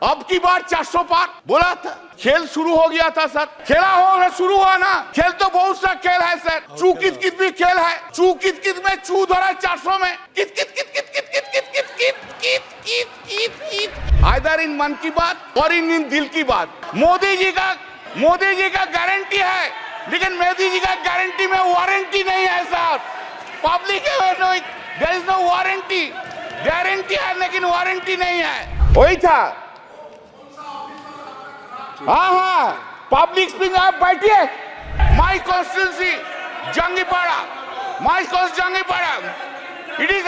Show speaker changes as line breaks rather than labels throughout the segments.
अब की बार 400 पार बोला था। खेल शुरू हो गया था सर, खेला हो शुरू हुआ ना। खेल तो बहुत सा खेल है सर, चू कित कित भी खेल है। चू कित कित में चू धरा 400 में कित कित कित कित कित कित कित कित कित कित कित कित कित आइदर इन मन की बात और इन दिल की बात। मोदी जी का गारंटी है, लेकिन मोदी जी का गारंटी में वारंटी नहीं है सर। पब्लिक है, there is no warranty. Guarantee है लेकिन वारंटी नहीं है। वही था। हाँ, पब्लिक स्पीकिंग। आप बैठिए। My constituency Jangipara, my constituency Jangipara. It is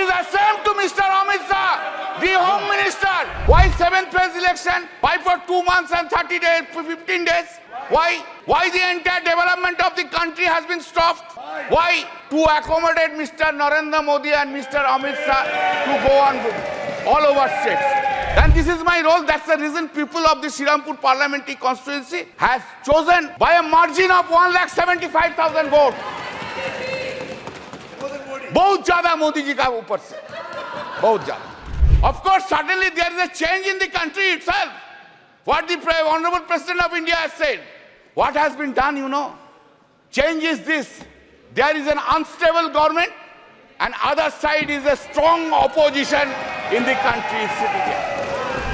the same to Mr. Amit Shah, the Home Minister. Why 7th phase election? Why for 2 months and 30 days, 15 days? Why the entire development of the country has been stopped? Why? To accommodate Mr. Narendra Modi and Mr. Amit Shah to go on all over states. And this is my role. That's the reason people of the Srirampur parliamentary constituency has chosen by a margin of 1,75,000 votes. बहुत ज्यादा मोदी जी का ऊपर से, बहुत ज्यादा। Of course, suddenly there is a change in the country itself. What the Honorable President of India has said, what has been done, you know. Change is this: there is an unstable government, and other side is a strong opposition in the country sitting here.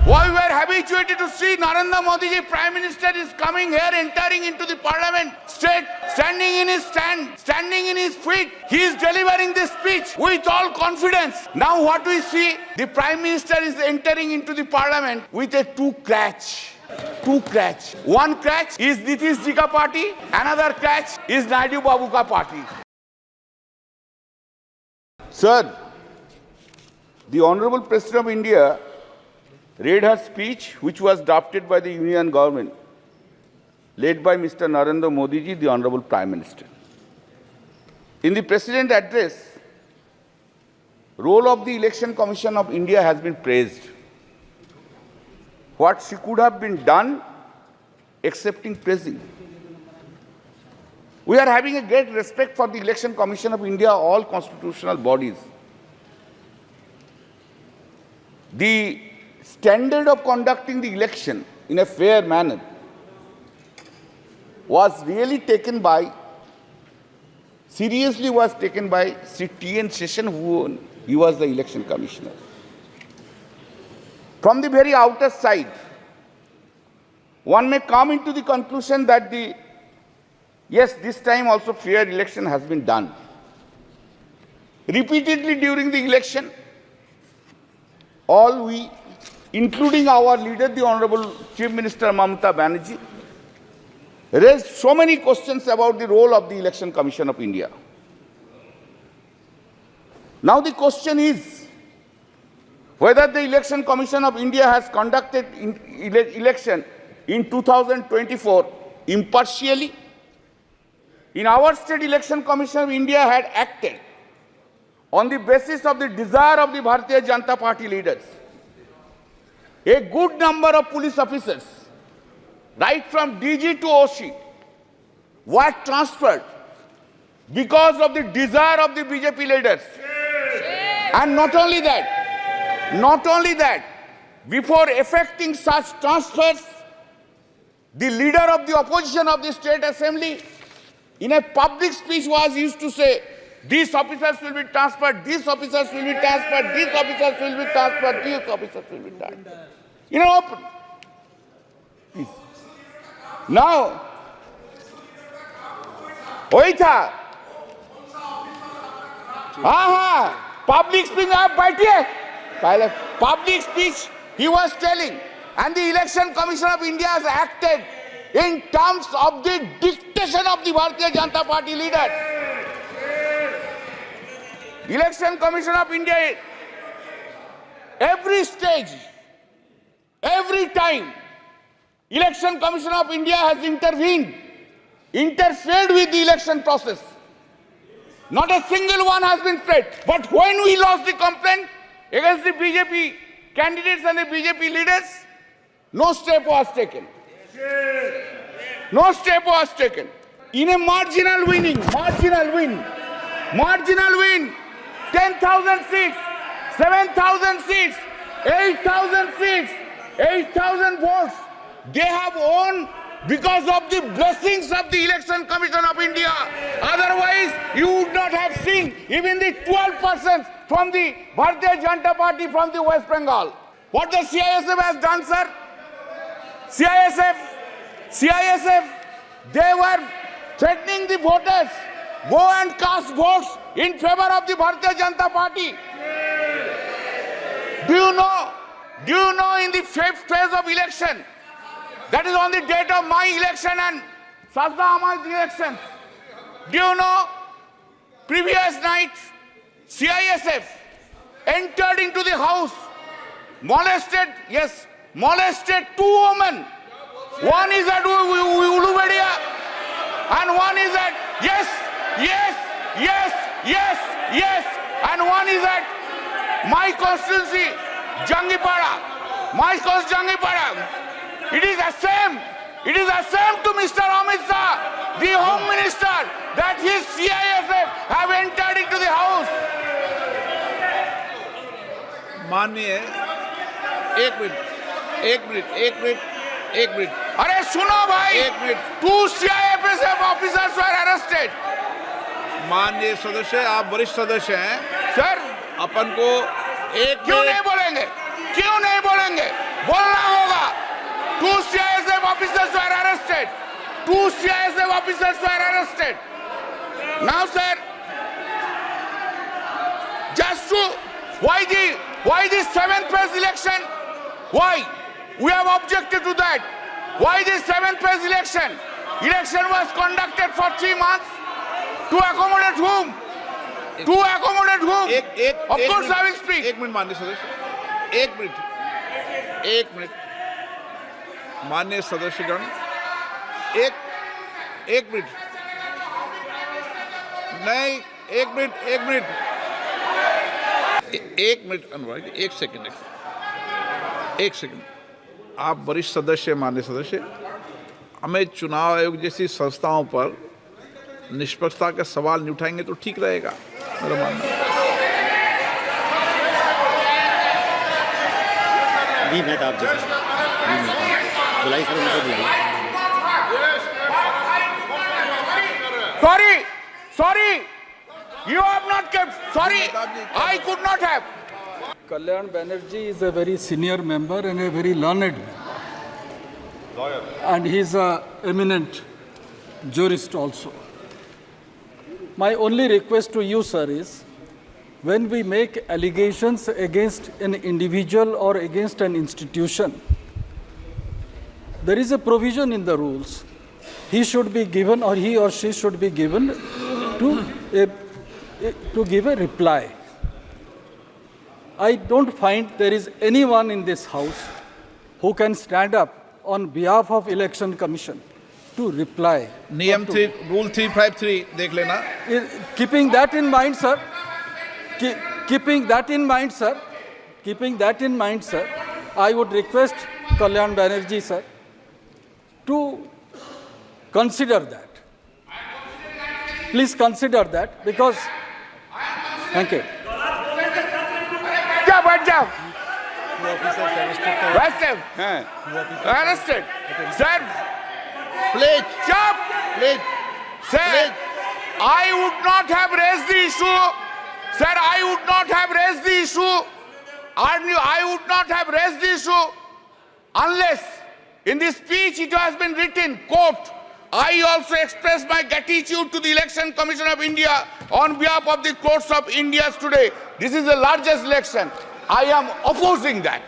Why we are habituated to see Narendra Modi ji, Prime Minister, is coming here, entering into the Parliament, standing in his stand, standing in his feet. He is delivering this speech with all confidence. Now what we see, the Prime Minister is entering into the Parliament with a two crutch. One crutch is Nitish ji ka party, another crutch is Naidu Babu ka party. Sir, the Honorable President of India read her speech, which was drafted by the Union government, led by Mr. Narendra Modi ji, the Honorable Prime Minister. In the President address, role of the Election Commission of India has been praised. What she could have been done, excepting praising. We are having a great respect for the Election Commission of India, all constitutional bodies. The standard of conducting the election in a fair manner was really taken by, seriously was taken by Sri T.N. Seshan, he was the election commissioner. From the very outer side, one may come into the conclusion that yes, this time also fair election has been done. Repeatedly during the election, all we, including our leader, the Honorable Chief Minister Mamata Banerjee, raised so many questions about the role of the Election Commission of India. Now the question is whether the Election Commission of India has conducted election in 2024 impartially. In our state, Election Commission of India had acted on the basis of the desire of the Bharatiya Janata Party leaders. A good number of police officers, right from DG to OC, were transferred because of the desire of the BJP leaders. And not only that, before effecting such transfers, the leader of the opposition of the state assembly, in a public speech, was used to say, these officers will be transferred, these officers will be transferred, these officers will be transferred, these officers will be transferred. You know, open. Please. Now, वही था। हाँ, public speech, आप बैठिए। पहले public speech he was telling, and the Election Commission of India has acted in terms of the dictation of the Bharatiya Janata Party leaders. Election Commission of India, every stage, every time, Election Commission of India has interfered with the election process. Not a single one has been paid. But when we lost the complaint against the BJP candidates and the BJP leaders, no step was taken. No step was taken. In a marginal win, 10,000 seats, 7,000 seats, 8,000 seats, 8,000 votes they have won because of the blessings of the Election Commission of India. Otherwise, you would not have seen even the 12% from the Bharatiya Janata Party from the West Bengal. What the CISF has done, sir? CISF, they were threatening the voters. Go and cast votes in favor of the Bharatiya Janata Party. Do you know in the fifth phase of election, that is on the date of my election and Sajda Ahmad's election, do you know, previous night, CISF entered into the house, molested two women. One is at Ulubedia and one is at, yes, and one is at my constituency, Jangipara. It is the same to Mr. Amit Shah, the Home Minister, that his CISF have entered into the house.
माननीय एक minute
अरे सुनो भाई,
एक minute.
2 CISF officers were arrested.
माननीय सदस्य, आप वरिष्ठ सदस्य हैं
सर,
अपन को एक
क्यों नहीं बोलेंगे? बोलना होगा. 2 CISF officers were arrested. Now, sir, just to why the 7th phase election? Why? We have objected to that. Why the 7th phase election? Election was conducted for 3 months. To accommodate whom? Of course, I will speak.
एक minute माननीय सदस्य, एक minute माननीय सदस्यगण, एक minute नहीं, एक minute अनुराग, एक second. आप वरिष्ठ सदस्य, माननीय सदस्य, हमें चुनाव आयोग जैसी संस्थाओं पर निष्पक्षता के सवाल नहीं उठाएंगे तो ठीक रहेगा, मेरा मानना है।
आप जैसे बुलाई सर, उनको बुलाई।
Sorry, you have not kept. Sorry, I could not have.
Kalyan Banerjee is a very senior member and a very learned lawyer. And he is an eminent jurist also. My only request to you, sir, is when we make allegations against an individual or against an institution, there is a provision in the rules. He should be given, or he or she should be given to give a reply. I don't find there is anyone in this house who can stand up on behalf of Election Commission to reply.
नियम rule 353 देख लेना।
Keeping that in mind, sir, I would request Kalyan Banerjee, sir, to consider that. Please consider that, because, thank you.
बैठ जाओ. Arrested. Sir,
Please.
Sir, I would not have raised the issue. Sir, I would not have raised the issue. I would not have raised the issue unless in this speech it has been written, quote, I also express my gratitude to the Election Commission of India on behalf of the courts of India today. This is the largest election. I am opposing that.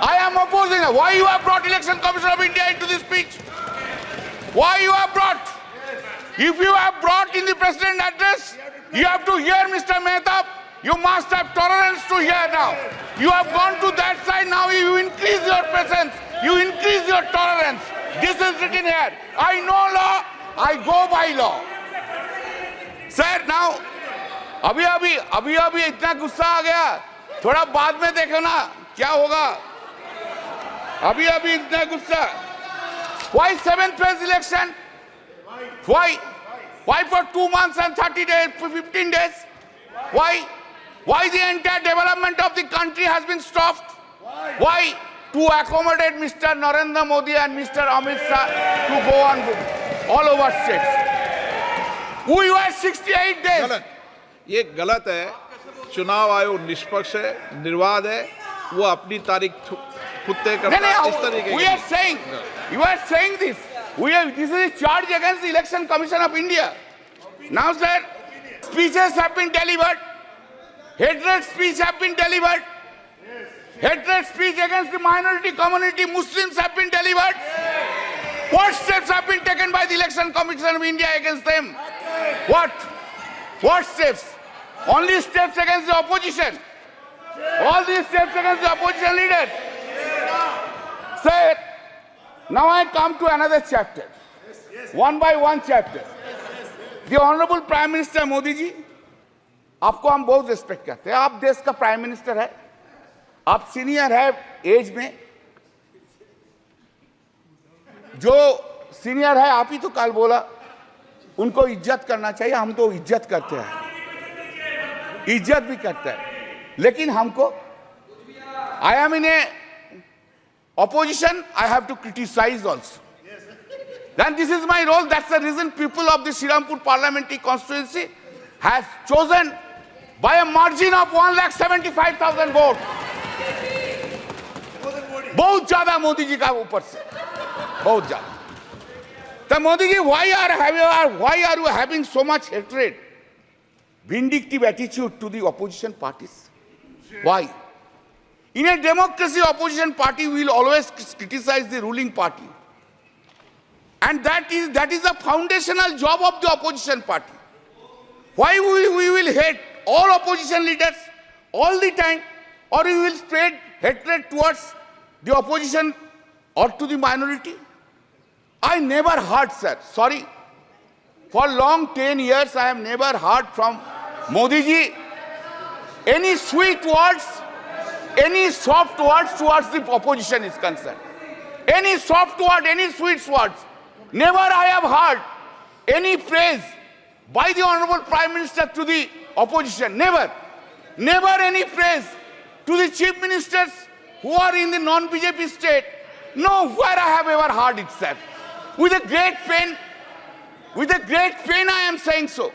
Why you have brought Election Commission of India into this speech? Why you have brought? If you have brought in the President's address, you have to hear Mr. Mehtab. You must have tolerance to hear now. You have gone to that side, now you increase your presence. You increase your tolerance. This is written here. I know law, I go by law. Sir, now, अभी इतना गुस्सा आ गया, थोड़ा बाद में देखो ना क्या होगा. अभी इतना गुस्सा. Why 7th phase election? Why for 2 months and 30 days, 15 days? Why the entire development of the country has been stopped? Why to accommodate Mr. Narendra Modi and Mr. Amit Shah to go on all over states. We were 68 days.
गलत, ये गलत है। चुनाव आयोग निष्पक्ष है, निर्वाध है, वो अपनी तारीख खुद तय करता है। इस तरीके
we are saying, you are saying this. This is a charge against the Election Commission of India. Now, sir, speeches have been delivered. Hatred speech have been delivered. Hatred speech against the minority community, Muslims have been delivered. What steps have been taken by the Election Commission of India against them? What? What steps? Only steps against the opposition. All these steps against the opposition leaders. Sir, now I come to another chapter. One by one chapter. The Honorable Prime Minister Modi ji, आपको हम बहुत respect करते हैं। आप देश का prime minister है, आप सीनियर है एज में। जो सीनियर है, आप ही तो कल बोला उनको इज्जत करना चाहिए। हम तो इज्जत करते हैं, इज्जत भी करते हैं, लेकिन हमको I am in A opposition, I have to criticize also. Then this is my role. That's the reason people of the Srirampur parliamentary constituency has chosen by a margin of 1,75,000 votes. बहुत ज्यादा मोदी जी का ऊपर से, बहुत ज्यादा। तो Modi ji, why are you having so much hatred, vindictive attitude to the opposition parties? Why? In a democracy, opposition party will always criticize the ruling party. And that is a foundational job of the opposition party. Why we will hate all opposition leaders all the time, or we will spread hatred towards the opposition or to the minority? I never heard, sir, sorry, for long 10 years I have never heard from Modi ji any sweet words, any soft words towards the opposition is concerned. Any soft word, any sweet words. Never I have heard any praise by the Honorable Prime Minister to the opposition. Never. Never any praise to the chief ministers who are in the non-BJP state. Nowhere I have ever heard it, sir. With a great pain I am saying so.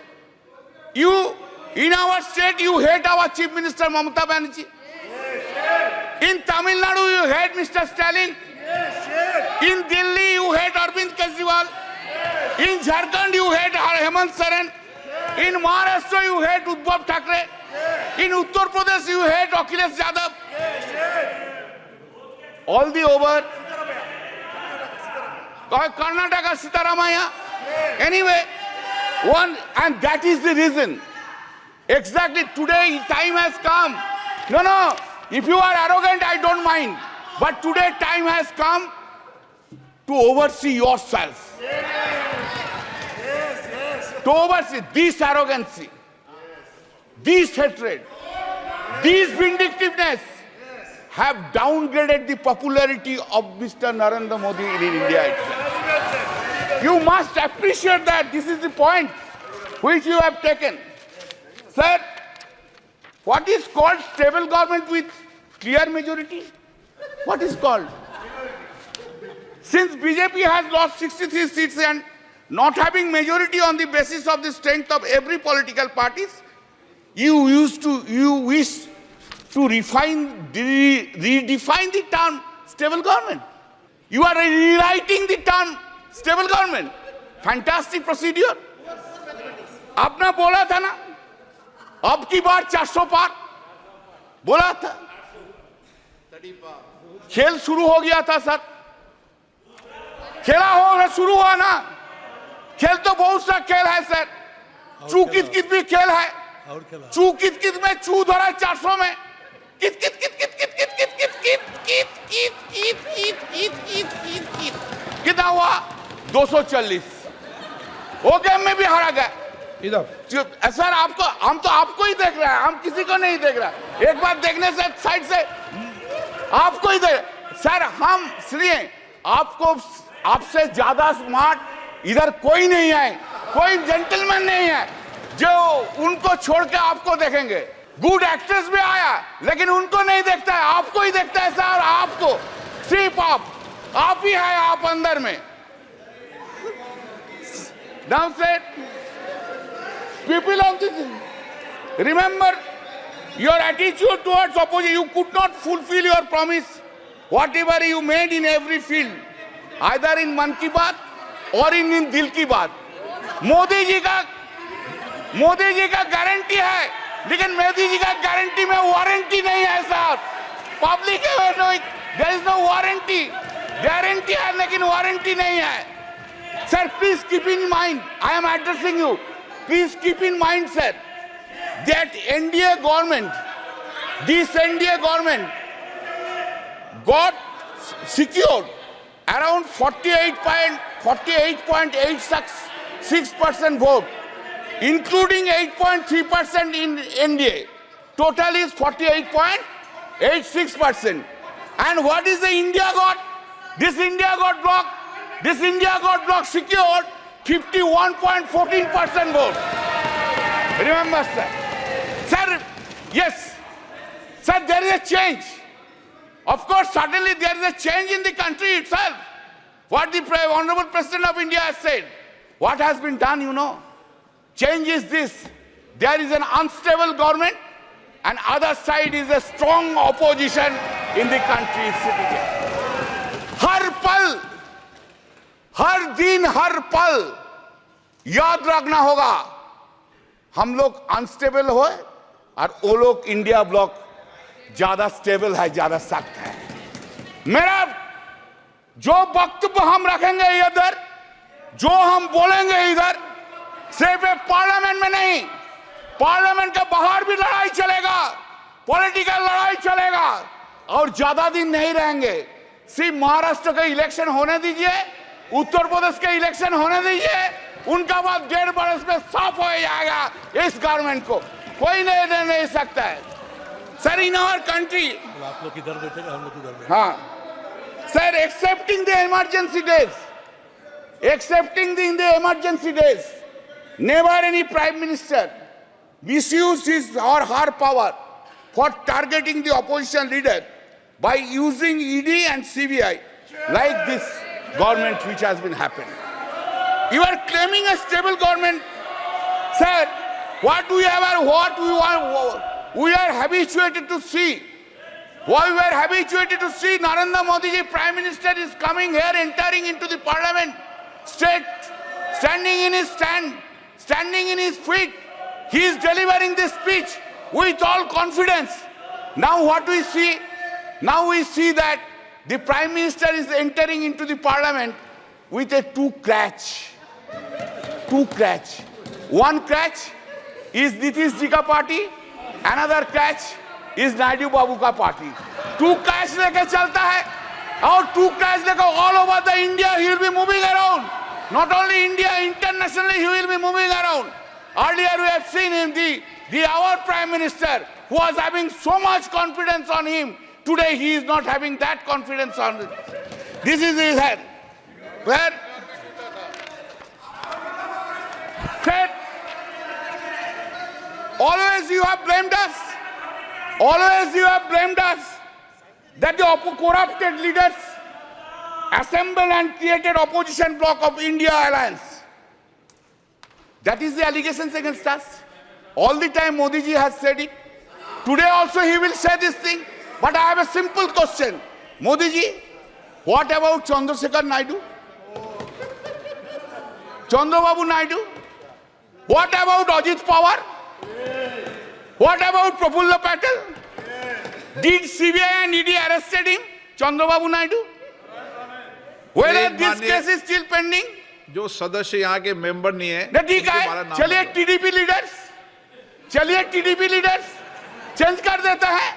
You, in our state, you hate our chief minister Mamata Banerjee. In Tamil Nadu, you hate Mr. Stalin. In Delhi, you hate Arvind Kejriwal. In Jharkhand, you hate Hemant Soren. In Maharashtra, you hate Uddhav Thackeray. In Uttar Pradesh, you hate Akhilesh Yadav. All the over. Karnataka, Sitaramaya. Anyway, and that is the reason. Exactly today, time has come. No. If you are arrogant, I don't mind. But today, time has come to oversee yourself. To oversee this arrogancy, this hatred, this vindictiveness have downgraded the popularity of Mr. Narendra Modi in India itself. You must appreciate that. This is the point which you have taken. Sir, what is called stable government with clear majority? What is called? Since BJP has lost 63 seats and not having majority on the basis of the strength of every political parties, you wish to redefine the term stable government. You are rewriting the term stable government. Fantastic procedure. आपने बोला था ना, अब की बार 400 पार बोला था। खेल शुरू हो गया था सर, शुरू हुआ ना। खेल तो बहुत सा खेल है सर, चू कित कित भी खेल है। चू कित कित में चू धरा 400 में कित कित कित कित कित कित कित कित कित कित कित कित कित कित कित कित कित कितना हुआ? 240। वो गेम में भी हारा गया।
इधर
सर आपको, हम तो आपको ही देख रहे हैं, हम किसी को नहीं देख रहा। एक बार देखने से साइड से आपको ही देख सर, हम इसलिए आपको, आपसे ज्यादा स्मार्ट इधर कोई नहीं है, कोई जेंटलमैन नहीं है जो उनको छोड़ के आपको देखेंगे। गुड एक्ट्रेस भी आया लेकिन उनको नहीं देखता है, आपको ही देखता है सर। आपको सिर्फ आप ही है आप अंदर में. Now said, people of this, remember your attitude towards opposition. You could not fulfill your promise, whatever you made in every field, either in Man Ki Baat or in Dil Ki Baat. Modi ji का guarantee है, लेकिन मोदी जी का guarantee में warranty नहीं है साहब. Public there is no warranty. Guarantee है लेकिन वारंटी नहीं है. Sir, please keep in mind, I am addressing you. Please keep in mind, sir, that NDA government, this NDA government got secured around 48.86% vote, including 8.3% in NDA. Total is 48.86%. And what is the India got? This India got bloc secured 51.14% vote. Remember, sir. Sir, yes. Sir, there is a change. Of course, suddenly there is a change in the country itself. What the Honorable President of India has said. What has been done, you know? Change is this. There is an unstable government and other side is a strong opposition in the country sitting here. हर पल, हर दिन, हर पल याद रखना होगा. हम लोग unstable हो और वो लोग इंडिया ब्लॉक ज्यादा स्टेबल है, ज्यादा सख्त है. मेरा जो वक्तव्य हम रखेंगे इधर, जो हम बोलेंगे इधर, सिर्फ पार्लियामेंट में नहीं, पार्लियामेंट के बाहर भी लड़ाई चलेगा, पॉलिटिकल लड़ाई चलेगा और ज्यादा दिन नहीं रहेंगे. सिर्फ महाराष्ट्र का इलेक्शन होने दीजिए, उत्तर प्रदेश के इलेक्शन होने दीजिए, उनका बाद 1.5 बरस में साफ हो जाएगा. इस गवर्नमेंट को कोई नहीं सकता है. सर, इन आवर कंट्री,
आप लोग किधर बैठे, हम लोग किधर बैठे.
हाँ sir, accepting the emergency days, never any prime minister misused his or her power for targeting the opposition leader by using ED and CBI like this government which has been happening. You are claiming a stable government. Sir, what we are habituated to see. What we are habituated to see, Narendra Modi ji, Prime Minister, is coming here, entering into the parliament, standing in his feet. He is delivering this speech with all confidence. Now what we see? Now we see that the Prime Minister is entering into the parliament with a two crutch. One crutch is Nitish ji ka party, another crutch is Naidu Babu ka party. Two crutch leke chalta hai, और two crutch leke all over the India he will be moving around. Not only India, internationally he will be moving around. Earlier we have seen him, our Prime Minister, who was having so much confidence on him. Today he is not having that confidence on him. This is his head. Where? Said, always you have blamed us. Always you have blamed us that the corrupted leaders assembled and created opposition bloc of India Alliance. That is the allegations against us. All the time Modi ji has said it. Today also he will say this thing. But I have a simple question. Modi ji, what about Chandrasekhar Naidu? Chandrababu Naidu? What about Ajit Pawar? What about Prafulla Patel? Did CBI and ED arrested him? Chandrababu Naidu? Whether this case is still pending?
जो सदस्य यहाँ के member नहीं है,
ठीक है, चलिए TDP leaders change कर देता है,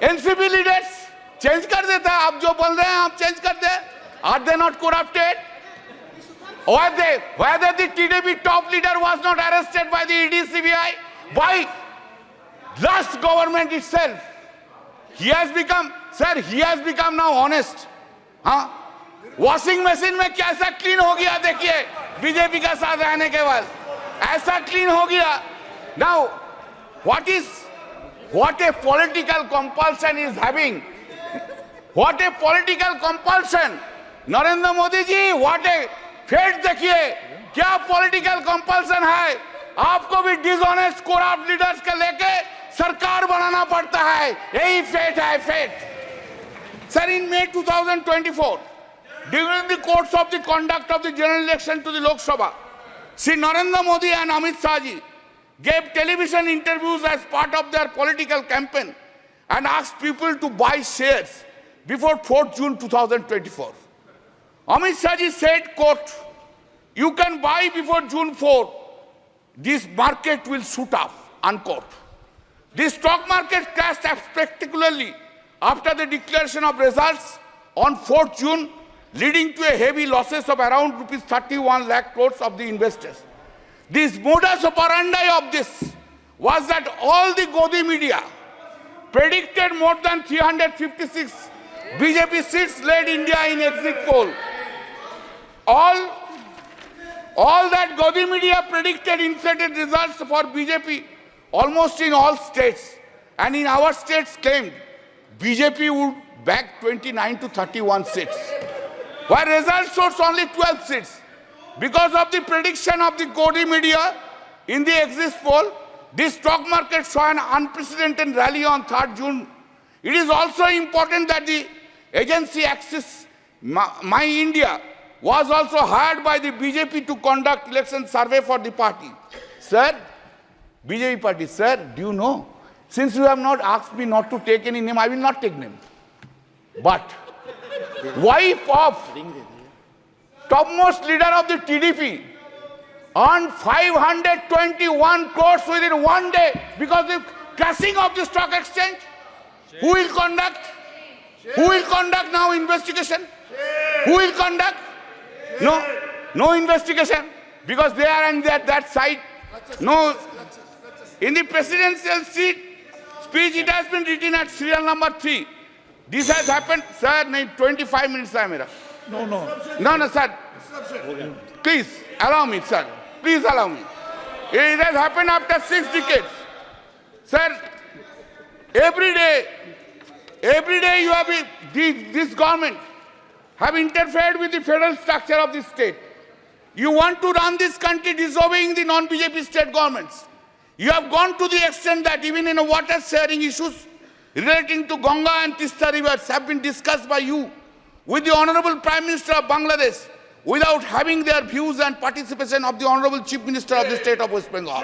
एनसीपी लीडर्स चेंज कर देता है. आप जो बोल रहे हैं आप चेंज कर दे. Are they not corrupted? Whether the TDP top leader was not arrested by the ED CBI, by last government itself. He has become now honest. हाँ, वॉशिंग मशीन में कैसा क्लीन हो गया देखिए बीजेपी का साथ रहने के बाद, ऐसा क्लीन हो गया. Now, what a political compulsion is having What a political compulsion! Narendra Modi ji, what a fate देखिए, क्या political compulsion है? आपको भी dishonest, corrupt leaders के लेके सरकार बनाना पड़ता है, यही fate है, fate. Sir, in May 2024, during the course of the conduct of the general election to the Lok Sabha, Sri Narendra Modi and Amit Shah ji gave television interviews as part of their political campaign and asked people to buy shares before 4th June 2024. Amit Shah ji said, quote, "You can buy before June 4. This market will shoot up," unquote. The stock market crashed spectacularly after the declaration of results on 4th June, leading to a heavy losses of around rupees 31 lakh crores of the investors. This modus operandi of this was that all the Godi media predicted more than 356 BJP seats led India in exit poll. All that Godi media predicted inflated results for BJP almost in all states, and in our states claimed BJP would bag 29 to 31 seats, while results showed only 12 seats. Because of the prediction of the Godi media in the exit poll, this stock market saw an unprecedented rally on 3rd June. It is also important that the agency Axis My India was also hired by the BJP to conduct election survey for the party. Sir, BJP party, sir, do you know? Since you have not asked me not to take any name, I will not take name. But wife of topmost leader of the TDP earned 521 crores within one day because of the crashing of the stock exchange. Who will conduct? Who will conduct now investigation? Who will conduct? No investigation, because they are on that side. No. In the presidential speech, it has been written at serial number 3. This has happened, sir. 25 minutes hai mera. No, sir. Please allow me, sir. Please allow me. It has happened after 6 decades, sir. Every day you have this government have interfered with the federal structure of the state. You want to run this country disobeying the non-BJP state governments. You have gone to the extent that even in water sharing issues relating to Ganga and Tista rivers have been discussed by you with the Honorable Prime Minister of Bangladesh without having their views and participation of the Honorable Chief Minister of the state of West Bengal.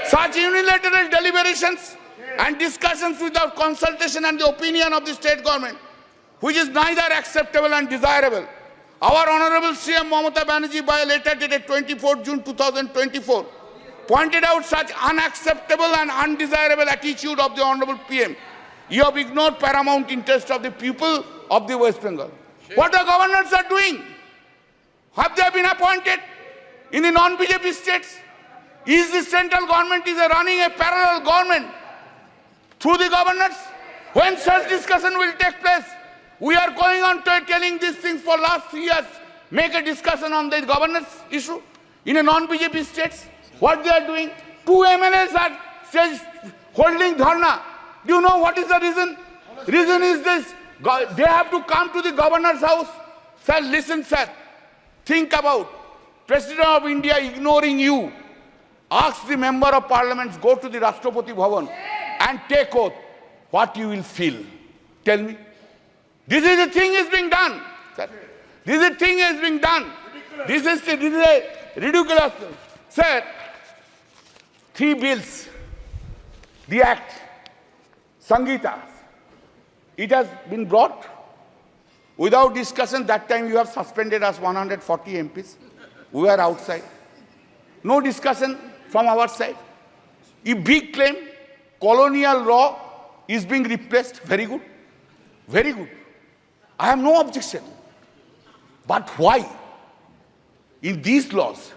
Such unilateral deliberations and discussions without consultation and the opinion of the state government, which is neither acceptable and desirable. Our Honorable CM Mamata Banerjee, by a letter dated 24 June 2024, pointed out such unacceptable and undesirable attitude of the Honorable PM. You have ignored paramount interest of the people of the West Bengal. What the governors are doing? Have they been appointed in the non-BJP states? Is the central government running a parallel government through the governors? When such discussion will take place? We are going on to telling these things for last 3 years. Make a discussion on the governance issue in a non-BJP states. What they are doing? 2 MLAs are holding dharna. Do you know what is the reason? Reason is this. They have to come to the governor's house. Sir, listen, sir. Think about President of India ignoring you. Ask the member of parliament, go to the Rashtrapati Bhavan and take oath. What you will feel. Tell me. This is the thing is being done. Sir. This is the thing is being done. This is a ridiculous. Sir, 3 bills. The act. Sangeeta. It has been brought without discussion. That time you have suspended us 140 MPs. We were outside. No discussion from our side. A big claim, colonial law is being replaced. Very good. Very good. I have no objection. But why? In these laws,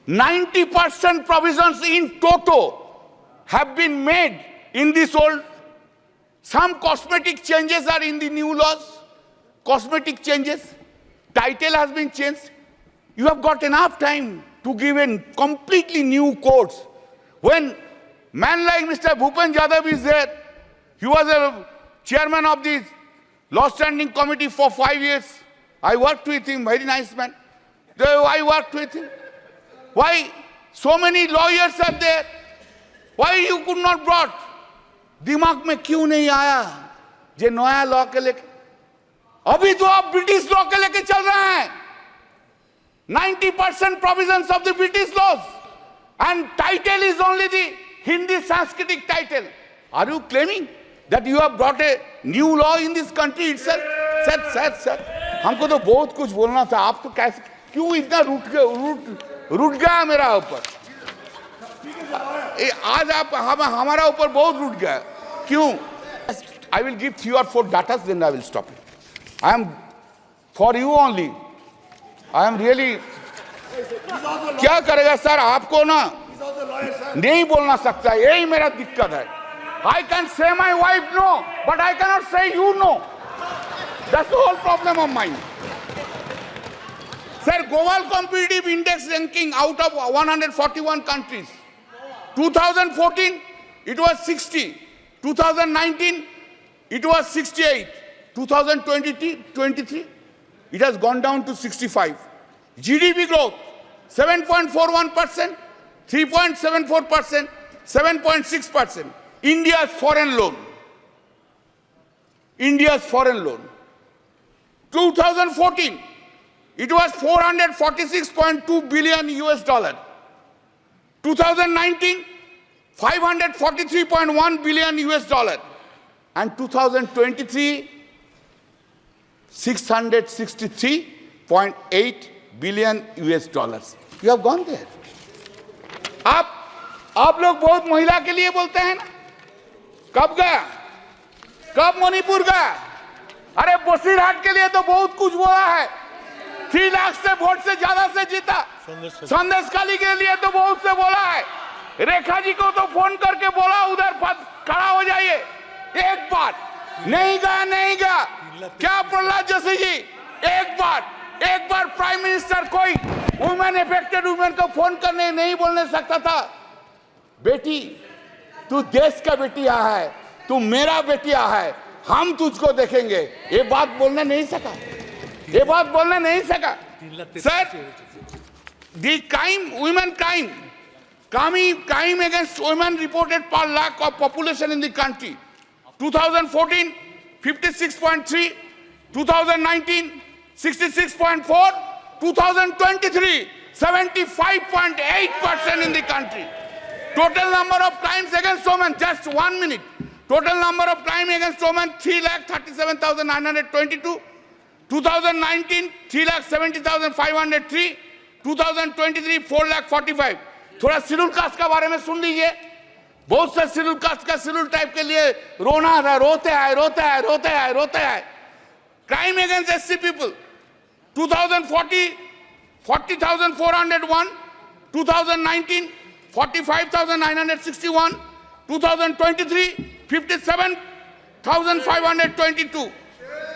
90% provisions in toto have been made in this old. Some cosmetic changes are in the new laws. Cosmetic changes. Title has been changed. You have got enough time to give in completely new codes. When man like Mr. Bhupen Yadav is there, he was a chairman of the law standing committee for 5 years. I worked with him, very nice man. I worked with him. Why so many lawyers are there? Why you could not brought? दिमाग में क्यों नहीं आया जे नया law के लेके? अभी तो आप ब्रिटिश लॉ के लेके चल रहे हैं. 90% provisions of the British laws, and title is only the Hindi Sanskritic title. Are you claiming that you have brought a new law in this country itself? Sir, हमको तो बहुत कुछ बोलना था. आप तो कैसे क्यों इतना रूठ गया मेरा ऊपर? आज आप हमारा ऊपर बहुत रूठ गया. क्यों? I will give 3 or 4 datas, then I will stop it. I am for you only. I am really. क्या करेगा सर? आपको ना नहीं बोलना सकता. यही मेरा दिक्कत है. I can say my wife no, but I cannot say you no. That's the whole problem of mine. Sir, global competitive index ranking out of 141 countries. 2014, it was 60. 2019, it was 68. 2023, it has gone down to 65. GDP growth, 7.41%, 3.74%, 7.6%. India's foreign loan. 2014, it was 446.2 billion US dollar. 2019, 543.1 billion US dollar. And 2023, 663.8 billion US dollars. You have gone there. आप लोग बहुत महिला के लिए बोलते हैं ना? कब गया? कब मणिपुर गया? अरे बसीरहाट के लिए तो बहुत कुछ बोला है. 3 लाख से वोट से ज्यादा से जीता. संदेशखाली के लिए तो बहुत से बोला है. रेखा जी को तो फोन करके बोला उधर खड़ा हो जाइए. एक बार नहीं गया. क्या प्रहलाद जोशी जी? एक बार प्राइम मिनिस्टर कोई वुमेन अफेक्टेड वुमेन को फोन करने नहीं बोलने सकता था? बेटी, तू देश का बेटिया है, तू मेरा बेटिया है, हम तुझको देखेंगे. ये बात बोलने नहीं सका. Sir, the women crime against women reported per lakh of population in the country. 2014, 56.3. 2019, 66.4. 2023, 75.8% in the country. Total number of crimes against women, just 1 minute. Total number of crime against women, 3,37,922. 2019, 3,70,503. 2023, 4,45,000. थोड़ा schedule caste का बारे में सुन लीजिए. बहुत से schedule caste का schedule type के लिए रोते हैं. Crime against SC people, 2040, 40,401. 2019, 45,961. 2023, 57,522.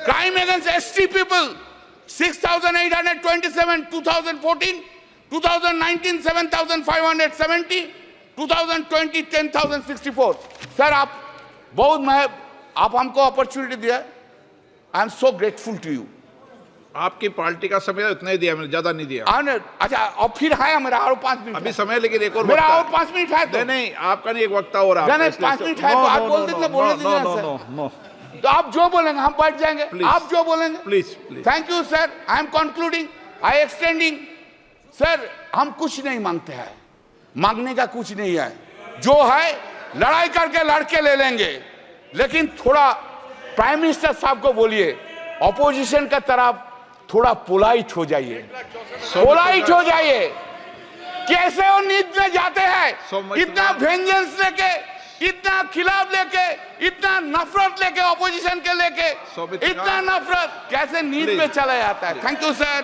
Crime against ST people, 6,827. 2014, 2019, 7,570. 2020, 10,064. Sir, आप हमको अपॉर्चुनिटी दिया. I am so grateful to you.
आपकी पार्टी का समय इतना ही दिया, मैंने ज्यादा नहीं दिया.
अच्छा, और फिर है मेरा और 5 मिनट
अभी समय, लेकिन एक और
मेरा और 5 मिनट है. तो
नहीं, आपका नहीं, एक वक्ता हो रहा है.
5 मिनट है तो आप बोल दीजिए. बोलने दीजिए सर. तो आप जो बोलेंगे हम बैठ जाएंगे. आप जो बोलेंगे.
Please.
Thank you sir. I am concluding. I extending. Sir, हम कुछ नहीं मांगते हैं. मांगने का कुछ नहीं है. जो है लड़ाई करके लड़के ले लेंगे. लेकिन थोड़ा प्राइम मिनिस्टर साहब को बोलिए, ऑपोजिशन का तरफ थोड़ा पोलाइट हो जाइए. कैसे वो नींद में जाते हैं? इतना वेंजेंस लेके, इतना खिलाफ लेके, इतना नफरत लेके, ऑपोजिशन के लेके, इतना नफरत कैसे नींद में चला जाता है? Thank you sir.